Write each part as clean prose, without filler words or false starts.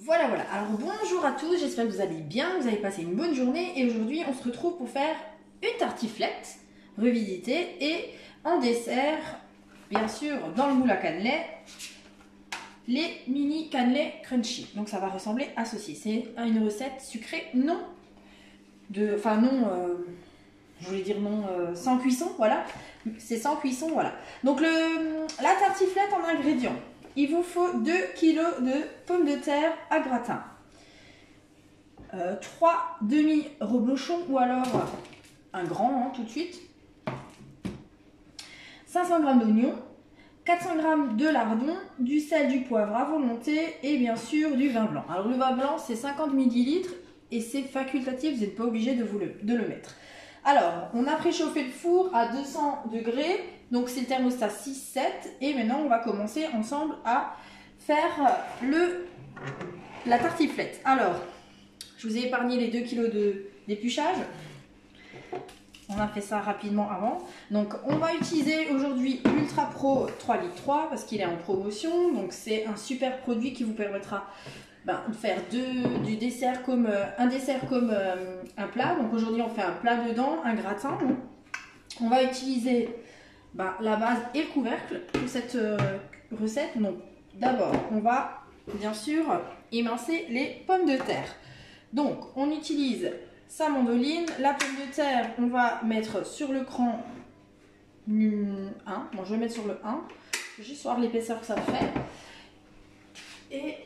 Voilà, voilà. Alors bonjour à tous, j'espère que vous allez bien, vous avez passé une bonne journée et aujourd'hui on se retrouve pour faire une tartiflette revisitée et en dessert, bien sûr, dans le moule à cannelé, les mini cannelés crunchy. Donc ça va ressembler à ceci. C'est une recette sucrée non, je voulais dire non, sans cuisson, voilà. C'est sans cuisson, voilà. Donc la tartiflette en ingrédients. Il vous faut 2 kg de pommes de terre à gratin, 3 demi-reblochons ou alors un grand tout de suite, 500 g d'oignons, 400 g de lardons, du sel, du poivre à volonté et bien sûr du vin blanc. Alors le vin blanc c'est 50 ml et c'est facultatif, vous n'êtes pas obligé de le mettre. Alors on a préchauffé le four à 200 degrés, donc c'est le thermostat 6-7 et maintenant on va commencer ensemble à faire la tartiflette. Alors je vous ai épargné les 2 kg d'épluchage. On a fait ça rapidement avant. Donc on va utiliser aujourd'hui l'Ultra Pro 3,3 litres parce qu'il est en promotion. Donc c'est un super produit qui vous permettra de faire un dessert comme un plat. Donc aujourd'hui on fait un plat dedans, un gratin. On va utiliser la base et le couvercle pour cette recette. Donc d'abord on va bien sûr émincer les pommes de terre. Donc on utilise sa mandoline, la pomme de terre, on va mettre sur le cran 1. Bon, je vais mettre sur le 1, juste voir l'épaisseur que ça fait. Et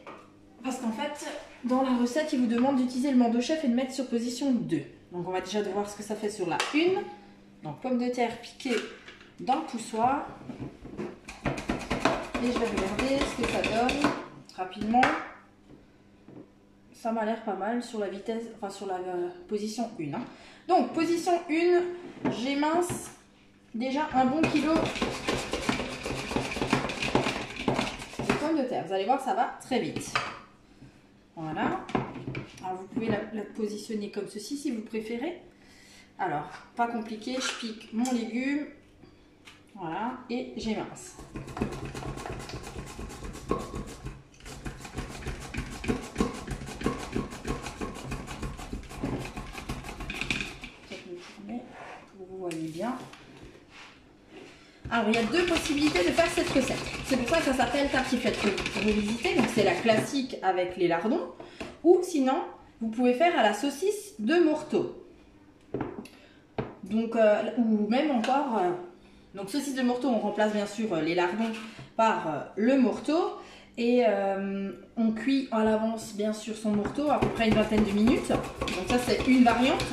parce qu'en fait, dans la recette, il vous demande d'utiliser le mando chef et de mettre sur position 2. Donc on va déjà voir ce que ça fait sur la 1. Donc pomme de terre piquée dans le poussoir. Et je vais regarder ce que ça donne rapidement. Ça m'a l'air pas mal sur la vitesse, sur la position 1. Donc, position 1, j'émince déjà un bon kilo de pommes de terre. Vous allez voir, ça va très vite. Voilà. Alors, vous pouvez la positionner comme ceci si vous préférez. Alors, pas compliqué, je pique mon légume. Voilà, et j'émince. Vous voyez bien. Alors il y a deux possibilités de faire cette recette. C'est pour ça que ça s'appelle tartiflette revisitée. Donc c'est la classique avec les lardons. Ou sinon, vous pouvez faire à la saucisse de morteau. Donc, ou même encore... donc saucisse de morteau, on remplace bien sûr les lardons par le morteau. Et on cuit à l'avance bien sûr son morteau à peu près une vingtaine de minutes. Donc ça c'est une variante.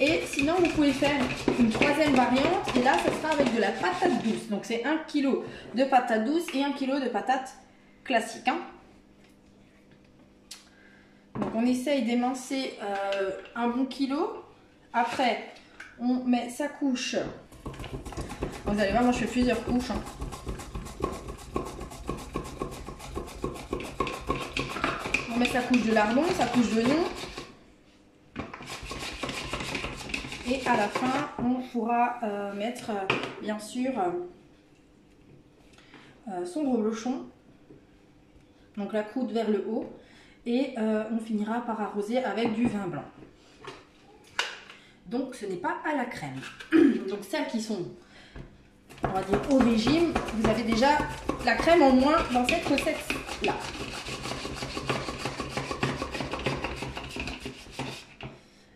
Et sinon vous pouvez faire une troisième variante et là ça sera avec de la patate douce. Donc c'est 1 kg de patate douce et 1 kg de patates classiques. Donc on essaye d'émincer un bon kilo. Après on met sa couche. Vous allez voir, moi je fais plusieurs couches. On met sa couche de lardon, sa couche d'oignon. Et à la fin, on pourra mettre, bien sûr, son reblochon. Donc la croûte vers le haut. Et on finira par arroser avec du vin blanc. Donc ce n'est pas à la crème. Donc celles qui sont, on va dire, au régime, vous avez déjà la crème en moins dans cette recette-là.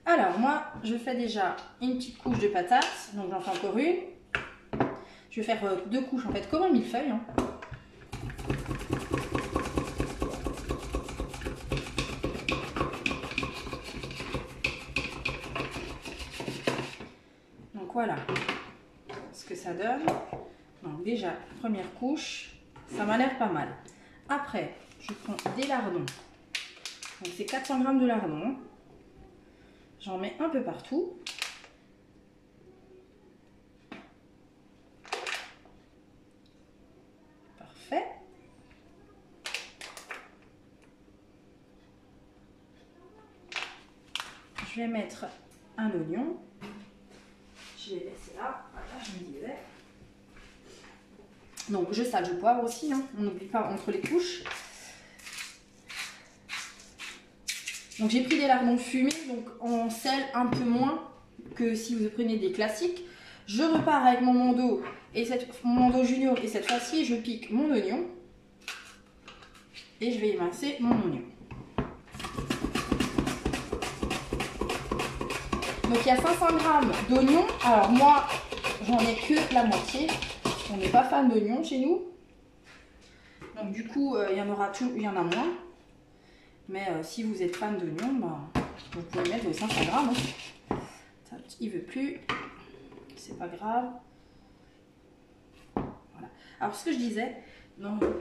Alors moi, je fais déjà une petite couche de patates, donc j'en fais encore une. Je vais faire 2 couches en fait, comme un millefeuille. Donc voilà ce que ça donne. Donc déjà, première couche, ça m'a l'air pas mal. Après, je prends des lardons. Donc c'est 400 g de lardons. J'en mets un peu partout. Parfait. Je vais mettre un oignon. Je l'ai laissé là. Voilà, je me disais. Donc je sale, je poivre aussi. On n'oublie pas entre les couches. Donc j'ai pris des lardons fumés, donc en sel un peu moins que si vous prenez des classiques. Je repars avec mon Mondo, mon Mondo Junior et cette fois-ci je pique mon oignon et je vais émincer mon oignon. Donc il y a 500 g d'oignons. Alors moi j'en ai que la moitié. On n'est pas fan d'oignons chez nous. Donc du coup il y en a moins. Mais si vous êtes fan d'oignons, bah, vous pouvez mettre vos 500 g. Hein. Il veut plus. C'est pas grave. Voilà. Alors ce que je disais,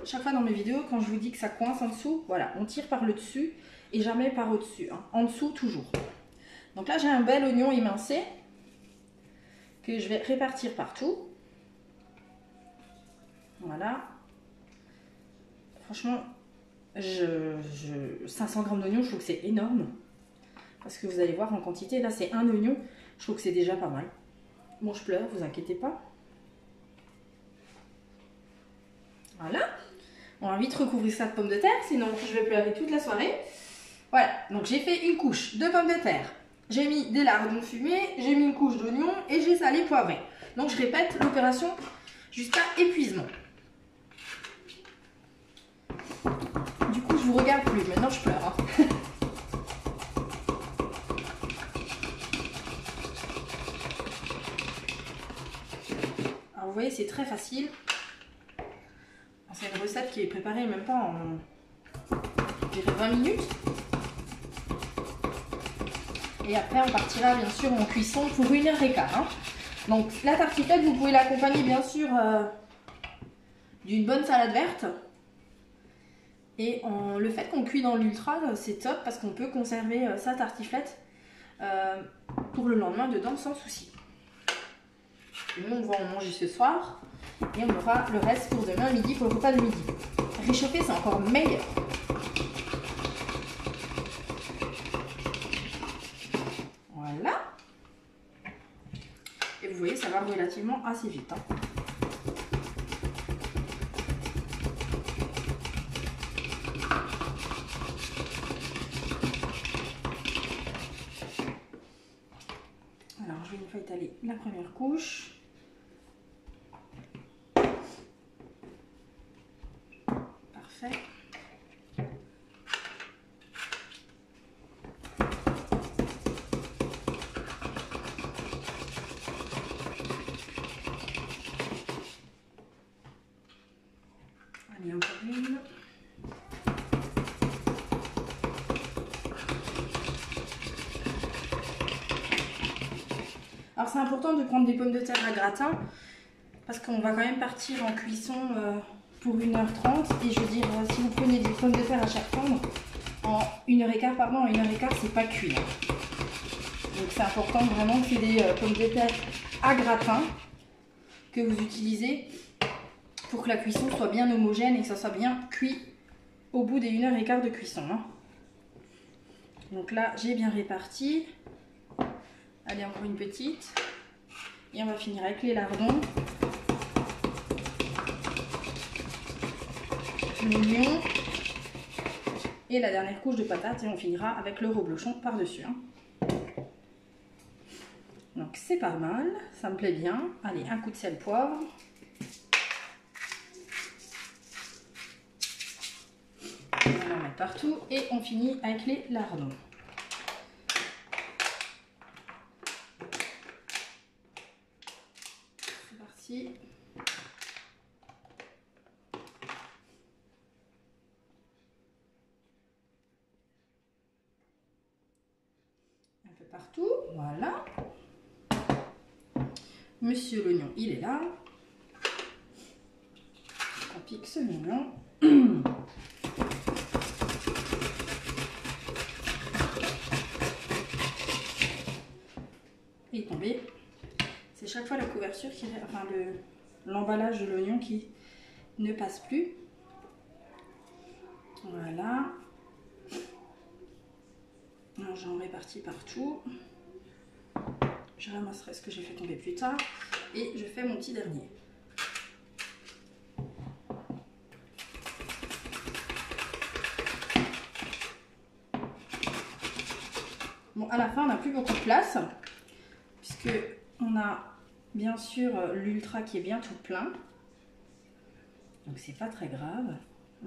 chaque fois dans mes vidéos, quand je vous dis que ça coince en dessous, voilà, on tire par le dessus et jamais par au-dessus. Hein. En dessous toujours. Donc là j'ai un bel oignon émincé que je vais répartir partout. Voilà. Franchement, 500 g d'oignon, je trouve que c'est énorme. Parce que vous allez voir en quantité, là c'est un oignon, je trouve que c'est déjà pas mal. Bon, je pleure, vous inquiétez pas. Voilà. On va vite recouvrir ça de pommes de terre, sinon je vais pleurer toute la soirée. Voilà, donc j'ai fait une couche de pommes de terre. J'ai mis des lardons fumés, j'ai mis une couche d'oignon et j'ai salé poivré. Donc je répète l'opération jusqu'à épuisement. Du coup, je vous regarde plus, maintenant je pleure. Hein. Alors vous voyez, c'est très facile. C'est une recette qui est préparée même pas en 20 minutes. Et après, on partira bien sûr en cuisson pour 1h15. Hein. Donc la tartiflette, vous pouvez l'accompagner bien sûr d'une bonne salade verte. Et le fait qu'on cuit dans l'ultra, c'est top parce qu'on peut conserver sa tartiflette pour le lendemain dedans sans souci. Et nous, on va en manger ce soir et on aura le reste pour demain midi pour le repas de midi. Réchauffer, c'est encore meilleur. Voilà. Et vous voyez, ça va relativement assez vite. Hein. Alors, je vais une fois étaler la première couche. Parfait. Allez, encore une. Alors c'est important de prendre des pommes de terre à gratin parce qu'on va quand même partir en cuisson pour 1h30 et je veux dire si vous prenez des pommes de terre à chaque prendre en 1h15, pardon, en 1h15 c'est pas cuit. Donc c'est important vraiment que c'est des pommes de terre à gratin que vous utilisez pour que la cuisson soit bien homogène et que ça soit bien cuit au bout des 1h15 de cuisson. Hein. Donc là j'ai bien réparti. Allez, encore une petite. Et on va finir avec les lardons. L'oignon. Et la dernière couche de patates. Et on finira avec le reblochon par-dessus. Hein. Donc c'est pas mal. Ça me plaît bien. Allez, un coup de sel poivre. On va en mettre partout. Et on finit avec les lardons. Un peu partout, voilà. Monsieur l'oignon, il est là. On pique ce mignon. Et tombé. C'est chaque fois la couverture qui, enfin l'emballage de l'oignon qui ne passe plus. Voilà. J'en répartis partout. Je ramasserai ce que j'ai fait tomber plus tard. Et je fais mon petit dernier. Bon, à la fin, on n'a plus beaucoup de place, puisque on a bien sûr l'ultra qui est bien tout plein. Donc c'est pas très grave.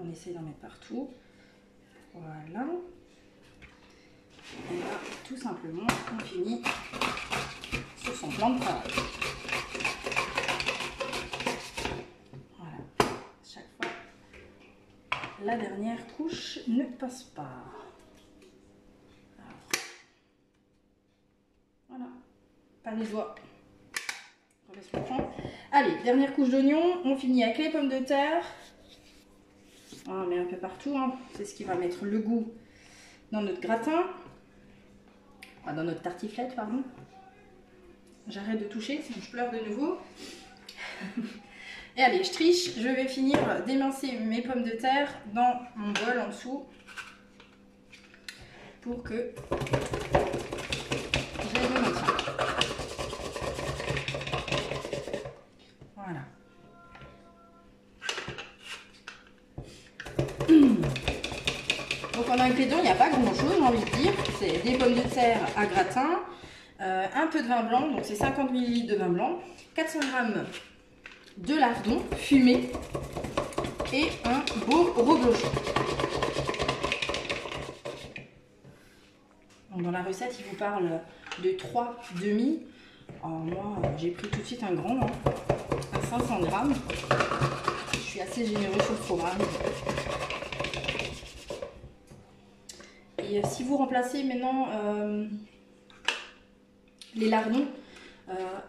On essaie d'en mettre partout. Voilà. Et là, tout simplement, on finit sur son plan de travail. Voilà. Chaque fois, la dernière couche ne passe pas. Voilà, pas les doigts. Allez, dernière couche d'oignon. On finit avec les pommes de terre. On en met un peu partout. Hein. C'est ce qui va mettre le goût dans notre gratin. Ah, dans notre tartiflette, pardon. J'arrête de toucher, sinon je pleure de nouveau. Et allez, je triche. Je vais finir d'émincer mes pommes de terre dans mon bol en dessous. Pour que j'aille le mettre. Voilà. Donc en ingrédients, il n'y a pas grand chose, j'ai envie de dire. C'est des pommes de terre à gratin, un peu de vin blanc, donc c'est 50 ml de vin blanc, 400 g de lardons fumés et un beau reblochon. Dans la recette, il vous parle de 3 demi. Alors moi, j'ai pris tout de suite un grand, hein, à 500 g. Je suis assez généreux sur le fromage. Et si vous remplacez maintenant les lardons,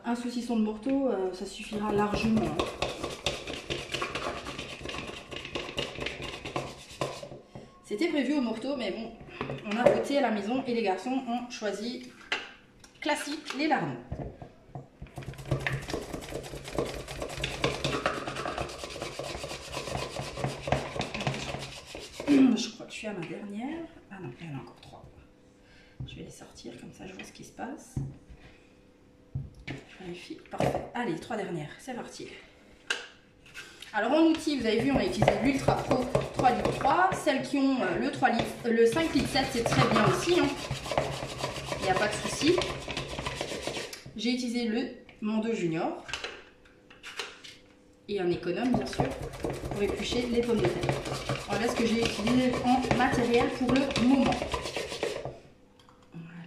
un saucisson de Morteau, ça suffira largement. C'était prévu au Morteau, mais bon, on a voté à la maison et les garçons ont choisi classique, les lardons. Je crois que je suis à ma dernière. Ah non, il y en a encore 3. Je vais les sortir, comme ça je vois ce qui se passe. Je vérifie. Parfait. Allez, 3 dernières, c'est parti. Alors en outil, vous avez vu, on a utilisé l'Ultra Pro 3 litres 3. Celles qui ont le 3 litres, le 5 litres 7, c'est très bien aussi. Hein. Il n'y a pas de souci. J'ai utilisé le Mando Junior. Et un économe, bien sûr, pour éplucher les pommes de terre. Voilà ce que j'ai utilisé en matériel pour le moment.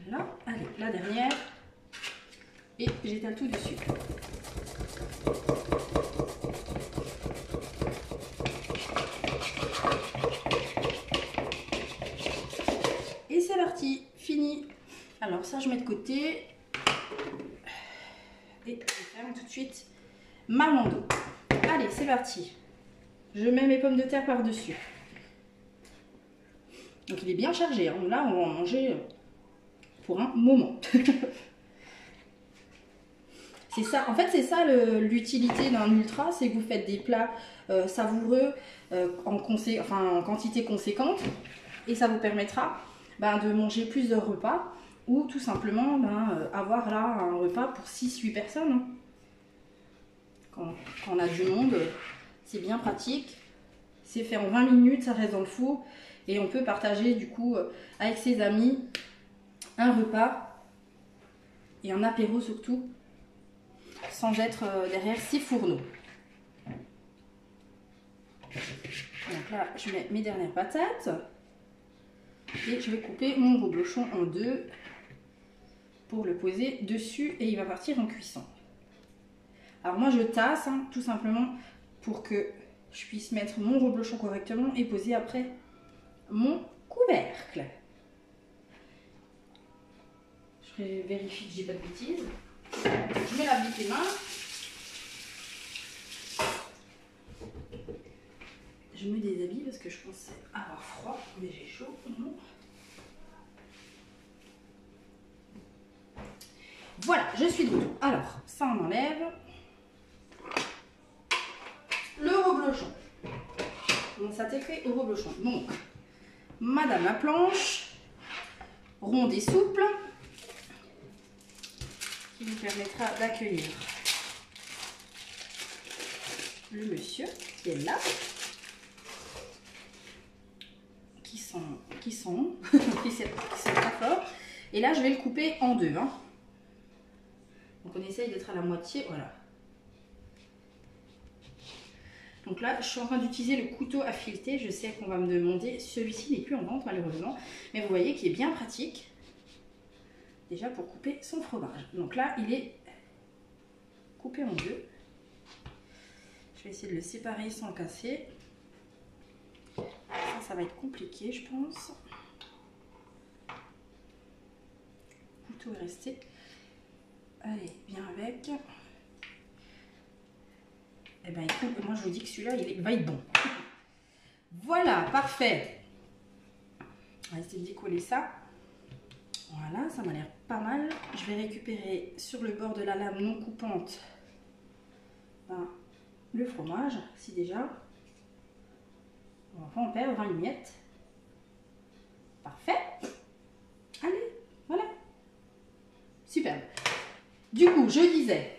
Voilà. Allez, la dernière. Et j'étale tout dessus. Et c'est parti, fini. Alors ça, je mets de côté. Et je ferme tout de suite ma Mando. Allez, c'est parti. Je mets mes pommes de terre par-dessus. Donc il est bien chargé. Hein. Là, on va en manger pour un moment. C'est ça. En fait, c'est ça l'utilité d'un ultra, c'est que vous faites des plats savoureux en quantité conséquente. Et ça vous permettra de manger plusieurs repas. Ou tout simplement avoir là un repas pour 6-8 personnes. Hein. Quand on a du monde, c'est bien pratique. C'est fait en 20 minutes, ça reste dans le four. Et on peut partager du coup avec ses amis un repas et un apéro surtout, sans être derrière ses fourneaux. Donc là, je mets mes dernières patates. Et je vais couper mon reblochon en deux pour le poser dessus et il va partir en cuisson. Alors moi je tasse tout simplement pour que je puisse mettre mon reblochon correctement et poser après mon couvercle. Je vérifie que j'ai pas de bêtises. Je mets la vite les mains. Je me déshabille parce que je pensais avoir froid, mais j'ai chaud. Voilà, je suis de retour. Alors, ça on enlève. Le reblochon. On s'attaquerait au reblochon. Donc, madame la planche, ronde et souple, qui nous permettra d'accueillir le monsieur qui est là, qui sent très fort. Et là, je vais le couper en deux. Hein. Donc on essaye d'être à la moitié, voilà. Donc là, je suis en train d'utiliser le couteau à fileter. Je sais qu'on va me demander, celui-ci n'est plus en vente malheureusement. Mais vous voyez qu'il est bien pratique. Déjà pour couper son fromage. Donc là, il est coupé en deux. Je vais essayer de le séparer sans le casser. Ça va être compliqué, je pense. Le couteau est resté. Allez, bien avec. Eh bien, écoute, moi je vous dis que celui-là, il va être bon. Voilà, parfait. On va essayer de décoller ça. Voilà, ça m'a l'air pas mal. Je vais récupérer sur le bord de la lame non coupante le fromage, si déjà. On va pas en perdre une miette. Parfait. Allez, voilà. Superbe. Du coup, je disais,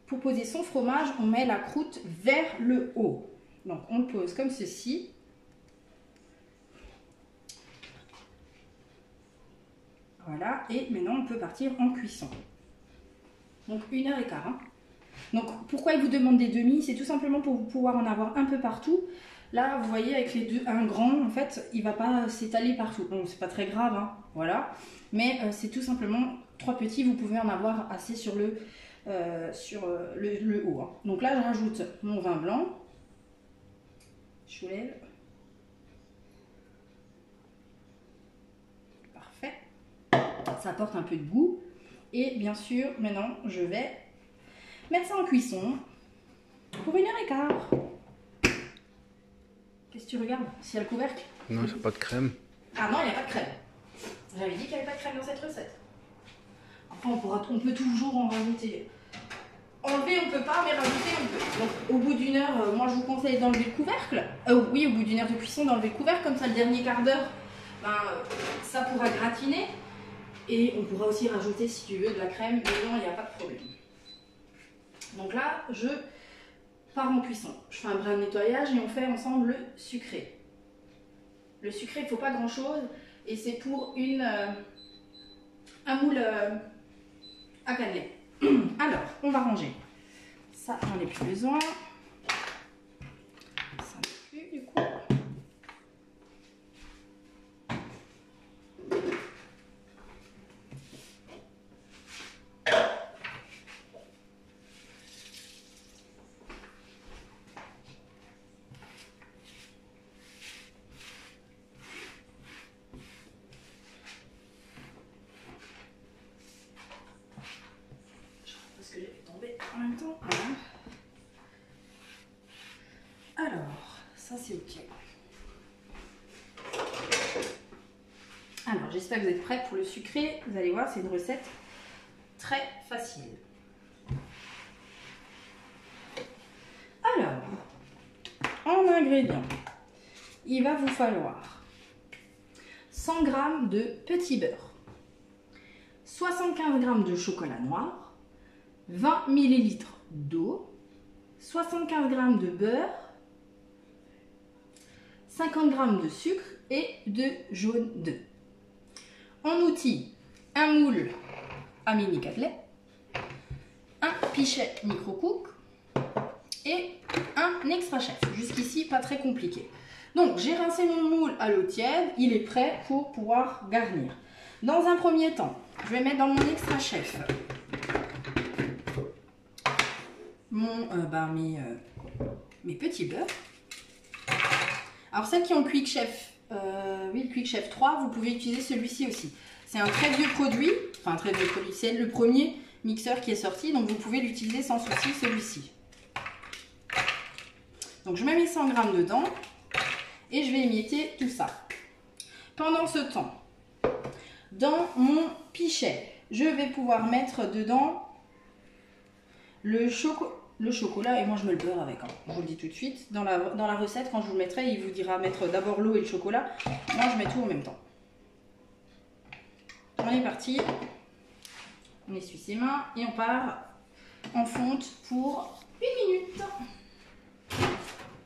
pour poser son fromage, on met la croûte vers le haut. Donc, on le pose comme ceci. Voilà, et maintenant on peut partir en cuisson. Donc 1h15. Hein. Donc pourquoi il vous demande des demi? C'est tout simplement pour pouvoir en avoir un peu partout. Là, vous voyez, avec les deux, un grand, en fait, il ne va pas s'étaler partout. Bon, c'est pas très grave, hein, voilà. Mais c'est tout simplement 3 petits, vous pouvez en avoir assez sur le haut. Hein. Donc là, je rajoute mon vin blanc. Je lève. Parfait. Ça apporte un peu de goût. Et bien sûr, maintenant, je vais mettre ça en cuisson pour 1h15. Qu'est-ce que tu regardes? S'il y a le couvercle? Non, il n'y a pas de crème. Ah non, il n'y a pas de crème. J'avais dit qu'il n'y avait pas de crème dans cette recette. Enfin, on peut toujours en rajouter. Enlever, on ne peut pas, mais rajouter, on peut. Donc, au bout d'une heure, moi, je vous conseille d'enlever le couvercle. Oui, au bout d'une heure de cuisson, d'enlever le couvercle. Comme ça, le dernier quart d'heure, ça pourra gratiner. Et on pourra aussi rajouter, si tu veux, de la crème. Mais non, il n'y a pas de problème. Donc là, je pars en cuisson. Je fais un brin de nettoyage et on fait ensemble le sucré. Le sucré, il ne faut pas grand-chose. Et c'est pour un moule à cannelle. Alors, on va ranger. Ça, j'en ai plus besoin. Ça non plus, du coup. En même temps, voilà. Alors, ça c'est ok. Alors, j'espère que vous êtes prêts pour le sucré. Vous allez voir, c'est une recette très facile. Alors, en ingrédients, il va vous falloir 100 g de petit beurre, 75 g de chocolat noir, 20 ml d'eau, 75 g de beurre, 50 g de sucre et de jaune d'œuf. En outil, un moule à mini Cadelet, un pichet micro-cook et un extra chef. Jusqu'ici, pas très compliqué. Donc, j'ai rincé mon moule à l'eau tiède, il est prêt pour pouvoir garnir. Dans un premier temps, je vais mettre dans mon extra chef mes petits beurres. Alors celles qui ont le Quick Chef, oui, le Quick Chef 3, vous pouvez utiliser celui-ci aussi. C'est un très vieux produit, enfin un très vieux produit, c'est le premier mixeur qui est sorti, donc vous pouvez l'utiliser sans souci, celui-ci. Donc je mets mes 100 g dedans et je vais émietter tout ça. Pendant ce temps, dans mon pichet, je vais pouvoir mettre dedans le chocolat, et moi je mets le beurre avec, hein. Je vous le dis tout de suite. Dans la recette, quand je vous le mettrai, il vous dira mettre d'abord l'eau et le chocolat. Moi je mets tout en même temps. On est parti. On essuie ses mains et on part en fonte pour 1 minute.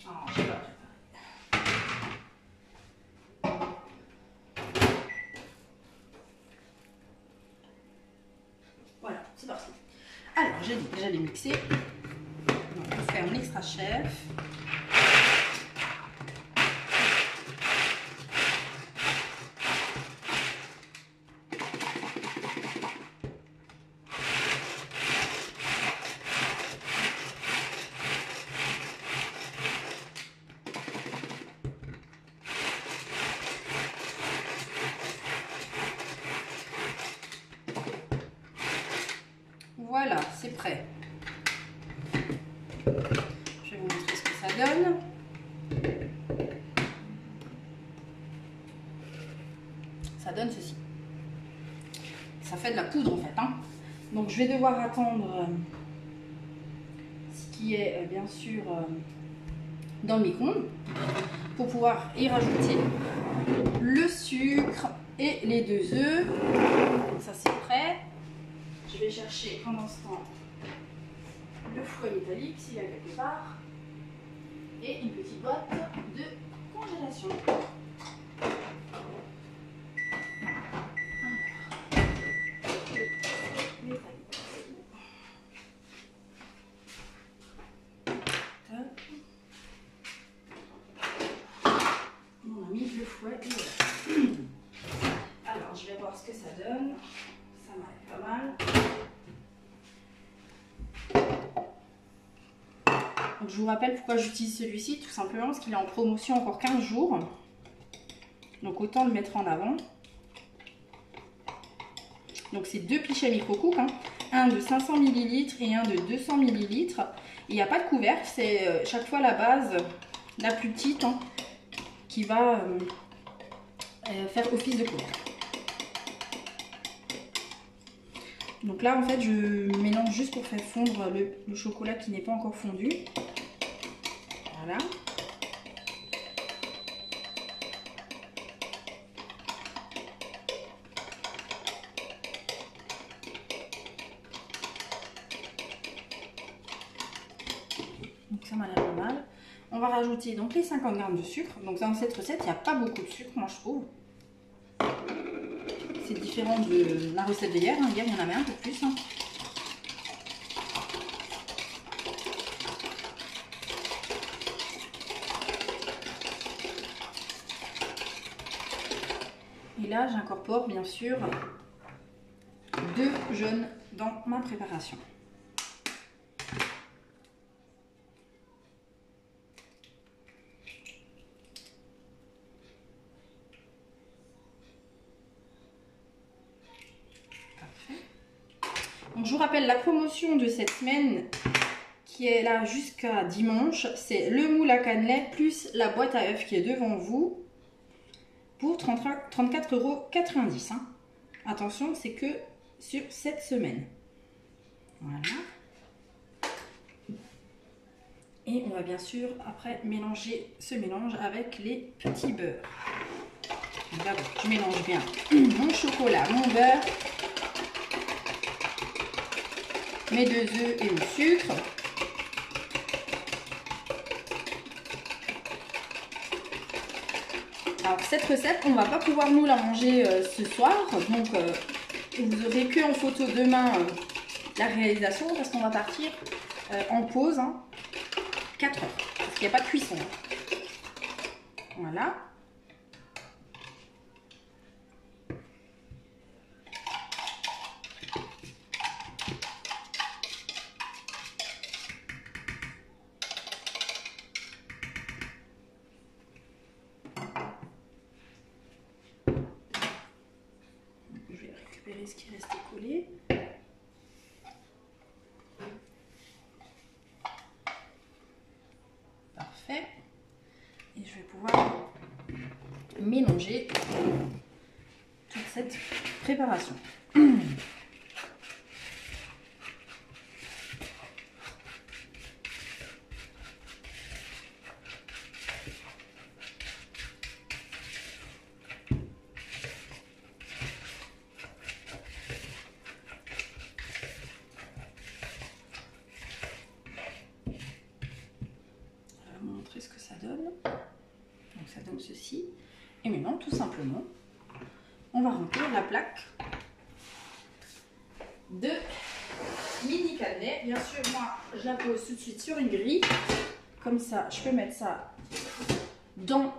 Oh, je sais pas. Alors, j'ai dit que j'allais mixer. Donc, on fait un extra chef. Voilà, c'est prêt. Je vais vous montrer ce que ça donne. Ça donne ceci. Ça fait de la poudre en fait. Hein. Donc je vais devoir attendre ce qui est bien sûr dans le micro-ondes pour pouvoir y rajouter le sucre et les 2 œufs. Ça c'est prêt. Je vais chercher pendant ce temps le fouet métallique s'il y a quelque part et une petite boîte de congélation. On a mis le fouet et voilà. Alors je vais voir ce que ça donne. Ça m'a pas mal. Donc, je vous rappelle pourquoi j'utilise celui-ci, tout simplement parce qu'il est en promotion encore 15 jours. Donc autant le mettre en avant. Donc c'est 2 pichets micro-cook, hein. Un de 500 ml et un de 200 ml. Il n'y a pas de couvercle, c'est chaque fois la base la plus petite hein, qui va faire office de couvercle. Donc là en fait je mélange juste pour faire fondre le chocolat qui n'est pas encore fondu. Voilà. Donc ça m'a l'air pas mal. On va rajouter donc les 50 g de sucre. Donc dans cette recette il n'y a pas beaucoup de sucre moi je trouve. C'est différent de la recette d'hier. Hein. Hier, il y en avait un peu plus. Hein. Et là, j'incorpore bien sûr 2 jaunes dans ma préparation. Donc, je vous rappelle la promotion de cette semaine qui est là jusqu'à dimanche. C'est le moule à cannelé plus la boîte à œufs qui est devant vous pour 34,90 €. Hein. Attention, c'est que sur cette semaine. Voilà. Et on va bien sûr après mélanger ce mélange avec les petits beurres. D'abord, je mélange bien mon chocolat, mon beurre, mes 2 œufs et le sucre. Alors cette recette, on ne va pas pouvoir nous la manger ce soir, donc vous aurez que en photo demain la réalisation parce qu'on va partir en pause 4 heures, parce qu'il n'y a pas de cuisson. Voilà. Ce qui restait collé. Parfait. Et je vais pouvoir mélanger toute cette préparation. Ce que ça donne. Donc ça donne ceci. Et maintenant, tout simplement, on va remplir la plaque de mini cannelé. Bien sûr, moi, je la pose tout de suite sur une grille. Comme ça, je peux mettre ça dans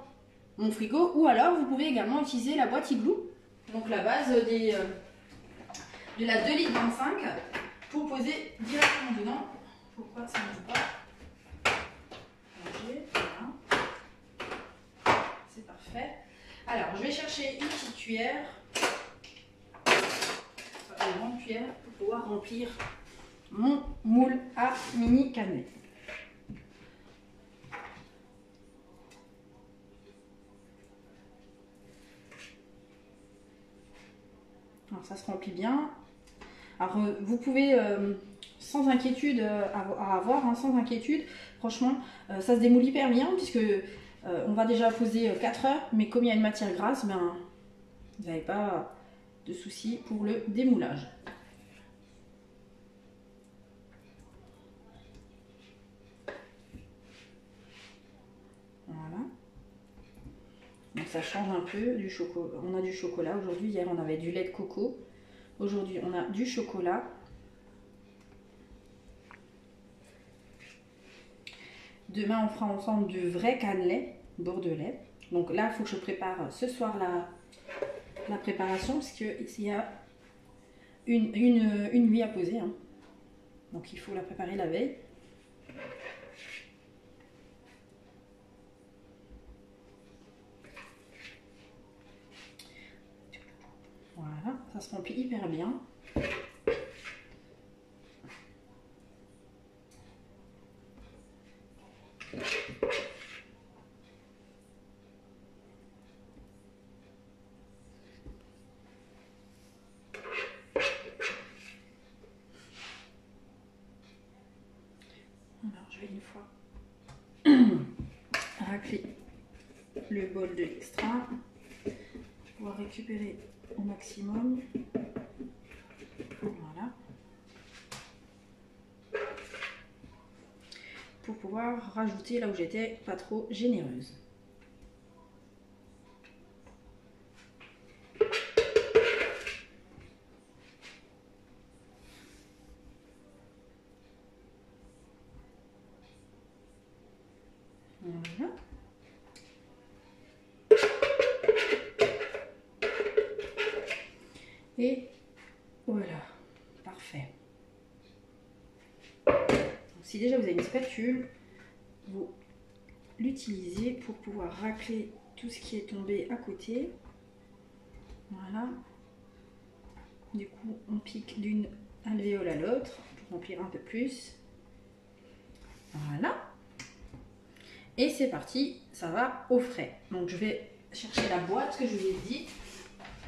mon frigo. Ou alors, vous pouvez également utiliser la boîte Igloo. Donc la base de la 2 litres 25 pour poser directement dedans. Pourquoi ça ne veut pas? Voilà. C'est parfait. Alors, je vais chercher une petite cuillère, une grande cuillère, pour pouvoir remplir mon moule à mini cannelé. Alors, ça se remplit bien. Alors, vous pouvez sans inquiétude avoir, hein, sans inquiétude. Franchement, ça se démoule hyper bien puisque on va déjà poser 4 heures, mais comme il y a une matière grasse, ben, vous n'avez pas de souci pour le démoulage. Voilà. Donc ça change un peu du chocolat. On a du chocolat aujourd'hui. Hier, on avait du lait de coco. Aujourd'hui, on a du chocolat. Demain, on fera ensemble du vrai cannelé bordelais. Donc là, il faut que je prépare ce soir la préparation parce qu'il y a une nuit à poser. Hein. Donc il faut la préparer la veille. Voilà, ça se remplit hyper bien. Alors je vais une fois racler le bol de l'extra pour pouvoir récupérer au maximum. Voilà. Pour pouvoir rajouter là où j'étais pas trop généreuse. Voilà. Et voilà, parfait. Donc, si déjà vous avez une spatule, vous l'utilisez pour pouvoir racler tout ce qui est tombé à côté. Voilà. Du coup, on pique d'une alvéole à l'autre pour remplir un peu plus. Voilà. Et c'est parti, ça va au frais. Donc je vais chercher la boîte que je vous ai dit.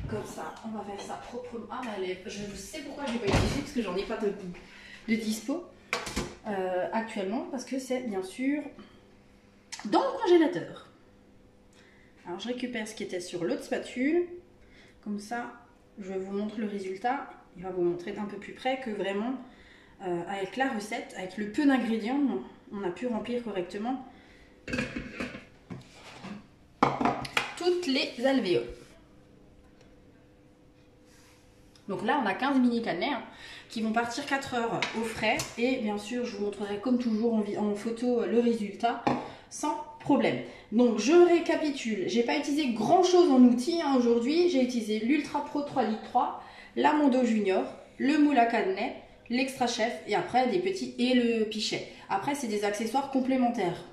Comme ça, on va faire ça proprement. Ah, mais je sais pourquoi je ne l'ai pas utilisé, parce que j'en ai pas de dispo actuellement, parce que c'est bien sûr dans le congélateur. Alors je récupère ce qui était sur l'autre spatule. Comme ça, je vous montre le résultat. Il va vous montrer d'un peu plus près que vraiment, avec la recette, avec le peu d'ingrédients, on a pu remplir correctement toutes les alvéoles. Donc là, on a 15 mini cannelés qui vont partir 4 heures au frais. Et bien sûr, je vous montrerai comme toujours en photo le résultat sans problème. Donc je récapitule. J'ai pas utilisé grand chose en outils hein, aujourd'hui. J'ai utilisé l'Ultra Pro 3 litres 3, la Mondo Junior, le moule à cannelé, l'Extra Chef et après des petits et le pichet. Après, c'est des accessoires complémentaires.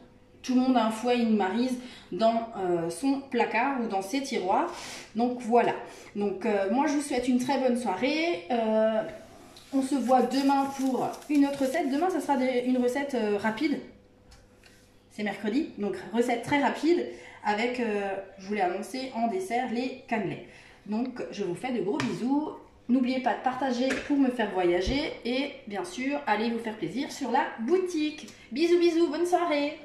Tout le monde a un fouet, une maryse dans son placard ou dans ses tiroirs. Donc voilà. Donc moi je vous souhaite une très bonne soirée. On se voit demain pour une autre recette. Demain ça sera une recette rapide. C'est mercredi. Donc recette très rapide avec, je vous l'ai annoncé, en dessert les cannelés. Donc je vous fais de gros bisous. N'oubliez pas de partager pour me faire voyager. Et bien sûr, allez vous faire plaisir sur la boutique. Bisous bisous, bonne soirée.